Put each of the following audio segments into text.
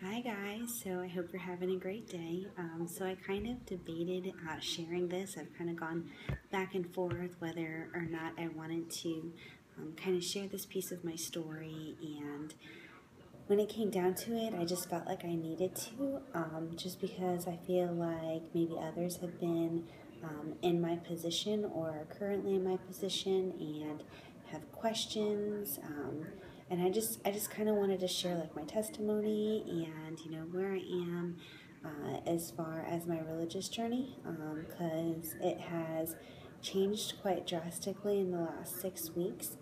Hi guys, so I hope you're having a great day. So I kind of debated sharing this. I've kind of gone back and forth whether or not I wanted to kind of share this piece of my story, and when it came down to it, I just felt like I needed to, just because I feel like maybe others have been in my position or are currently in my position and have questions. And I just kind of wanted to share like my testimony and where I am as far as my religious journey, because it has changed quite drastically in the last 6 weeks,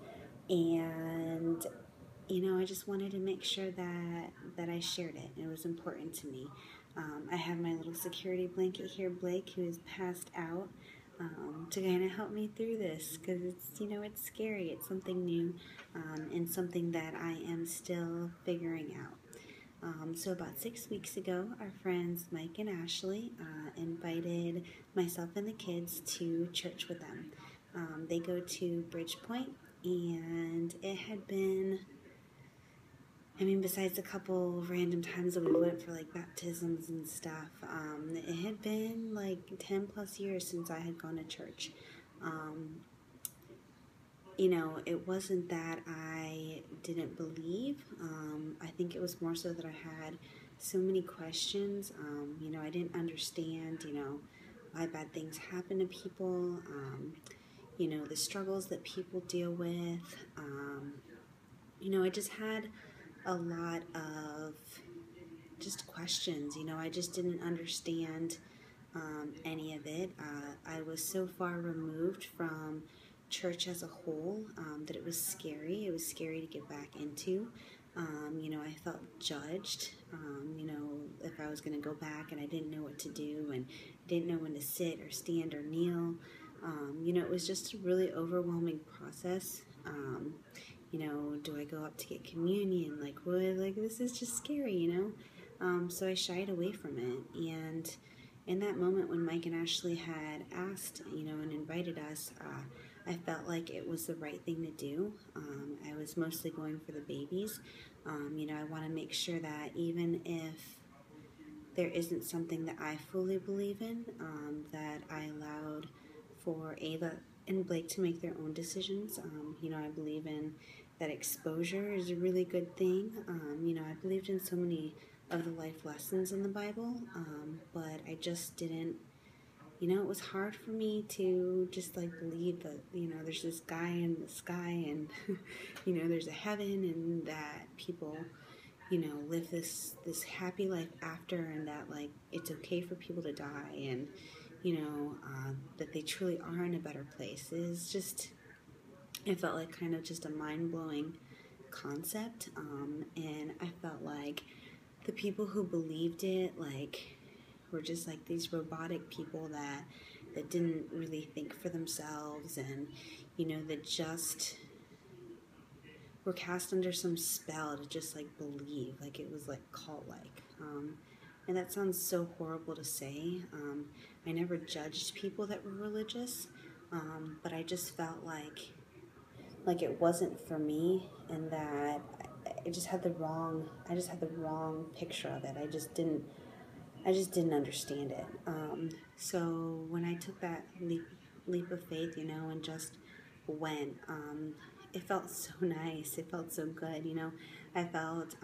and I just wanted to make sure that I shared it. It was important to me. I have my little security blanket here, Blake, who is passed out, to kind of help me through this, because it's scary. It's something new, and something that I am still figuring out. So about 6 weeks ago, our friends Mike and Ashley invited myself and the kids to church with them. They go to Bridgepoint, and it had been, besides a couple random times that we went for like baptisms and stuff, it had been like 10 plus years since I had gone to church. It wasn't that I didn't believe. I think it was more so that I had so many questions. I didn't understand, why bad things happen to people, the struggles that people deal with. I just had a lot of just questions. I just didn't understand any of it. I was so far removed from church as a whole that it was scary. It was scary to get back into. I felt judged, if I was going to go back and I didn't know what to do and didn't know when to sit or stand or kneel. It was just a really overwhelming process. Do I go up to get communion? Like, what? Like, this is just scary. So I shied away from it. And in that moment when Mike and Ashley had asked, and invited us, I felt like it was the right thing to do. I was mostly going for the babies. I want to make sure that even if there isn't something that I fully believe in, that I allowed for Ava and Blake to make their own decisions. I believe in that exposure is a really good thing. I believed in so many of the life lessons in the Bible, but I just didn't. It was hard for me to just like believe that, there's this guy in the sky and, there's a heaven, and that people, live this happy life after, and that like it's okay for people to die, and, that they truly are in a better place. It felt like kind of just a mind-blowing concept, and I felt like the people who believed it, like, were just like these robotic people that didn't really think for themselves, and that just were cast under some spell to just like believe, like it was like cult-like. And that sounds so horrible to say. I never judged people that were religious, but I just felt like it wasn't for me, and that I just had the wrong picture of it. I just didn't understand it. So when I took that leap of faith, and just went, it felt so nice. It felt so good. I felt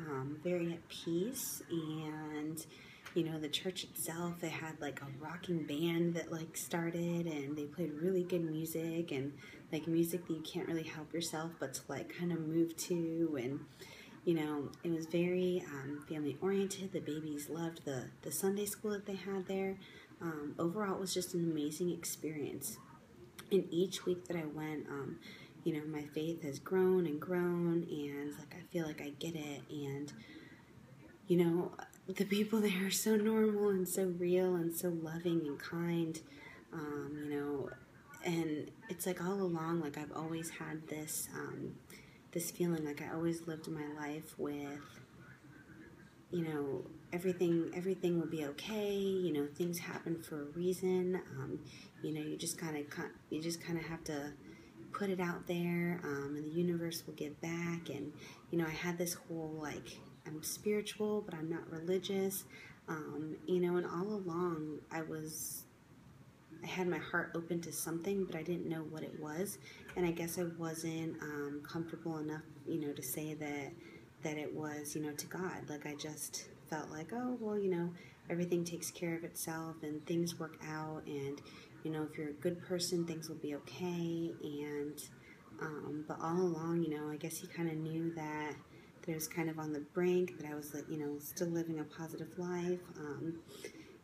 very at peace, and the church itself, it had like a rocking band that like started, and they played really good music, and like music that you can't really help yourself but to like kind of move to. And it was very family oriented. The babies loved the Sunday school that they had there. Overall, it was just an amazing experience. And each week that I went, my faith has grown and grown, and like I feel like I get it. And the people there are so normal and so real and so loving and kind. And it's like all along, like I've always had this feeling like I always lived my life with, everything will be okay. Things happen for a reason. You just kind of have to put it out there, and the universe will give back. And I had this whole like I'm spiritual, but I'm not religious. And all along I had my heart open to something, but I didn't know what it was. And I guess I wasn't comfortable enough, to say that it was, to God. Like I just felt like, oh, well, everything takes care of itself and things work out. And, if you're a good person, things will be okay. And, but all along, I guess he kind of knew that I was kind of on the brink, that I was, still living a positive life.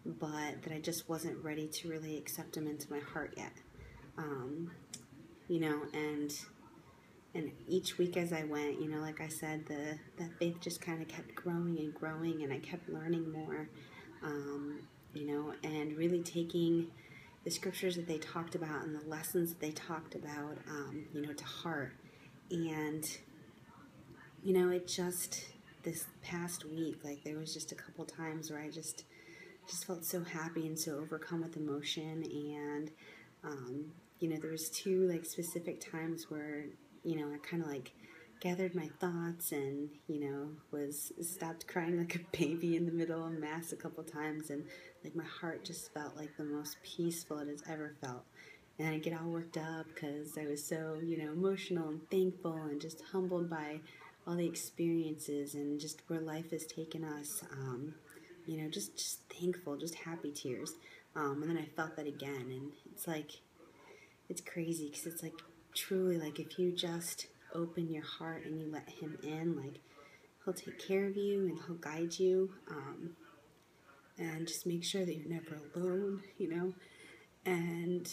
But that I just wasn't ready to really accept him into my heart yet. Um, and each week as I went, like I said, that faith just kind of kept growing and growing, and I kept learning more, and really taking the scriptures that they talked about and the lessons that they talked about, to heart. And, it just, this past week, like there was just a couple times where I just felt so happy and so overcome with emotion. And there was two like specific times where I kind of like gathered my thoughts and was stopped crying like a baby in the middle of mass a couple times, and like my heart just felt like the most peaceful it has ever felt. And I get all worked up because I was so emotional and thankful and just humbled by all the experiences and just where life has taken us. Just thankful, just happy tears. And then I felt that again, and it's like, it's crazy because it's like truly like if you just open your heart and you let him in, like he'll take care of you and he'll guide you, and just make sure that you're never alone, and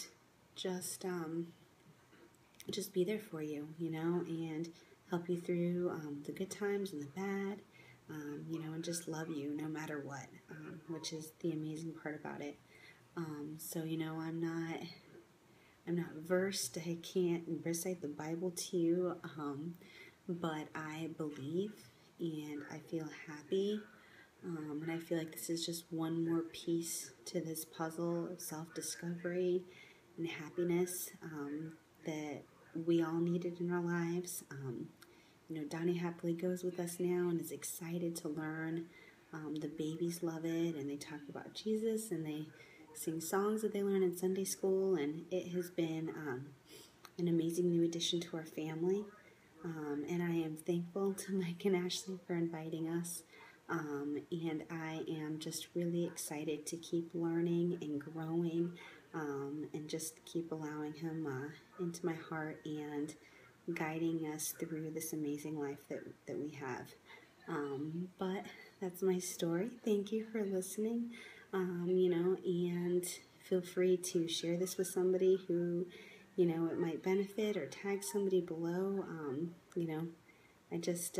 just be there for you, and help you through the good times and the bad. And just love you no matter what, which is the amazing part about it. So, I'm not versed. I can't recite the Bible to you, but I believe and I feel happy. And I feel like this is just one more piece to this puzzle of self-discovery and happiness that we all needed in our lives. Donnie happily goes with us now and is excited to learn. The babies love it, and they talk about Jesus, and they sing songs that they learn in Sunday school, and it has been an amazing new addition to our family. And I am thankful to Mike and Ashley for inviting us. And I am just really excited to keep learning and growing, and just keep allowing him into my heart and guiding us through this amazing life that we have. But that's my story. Thank you for listening, and feel free to share this with somebody who, it might benefit, or tag somebody below. I just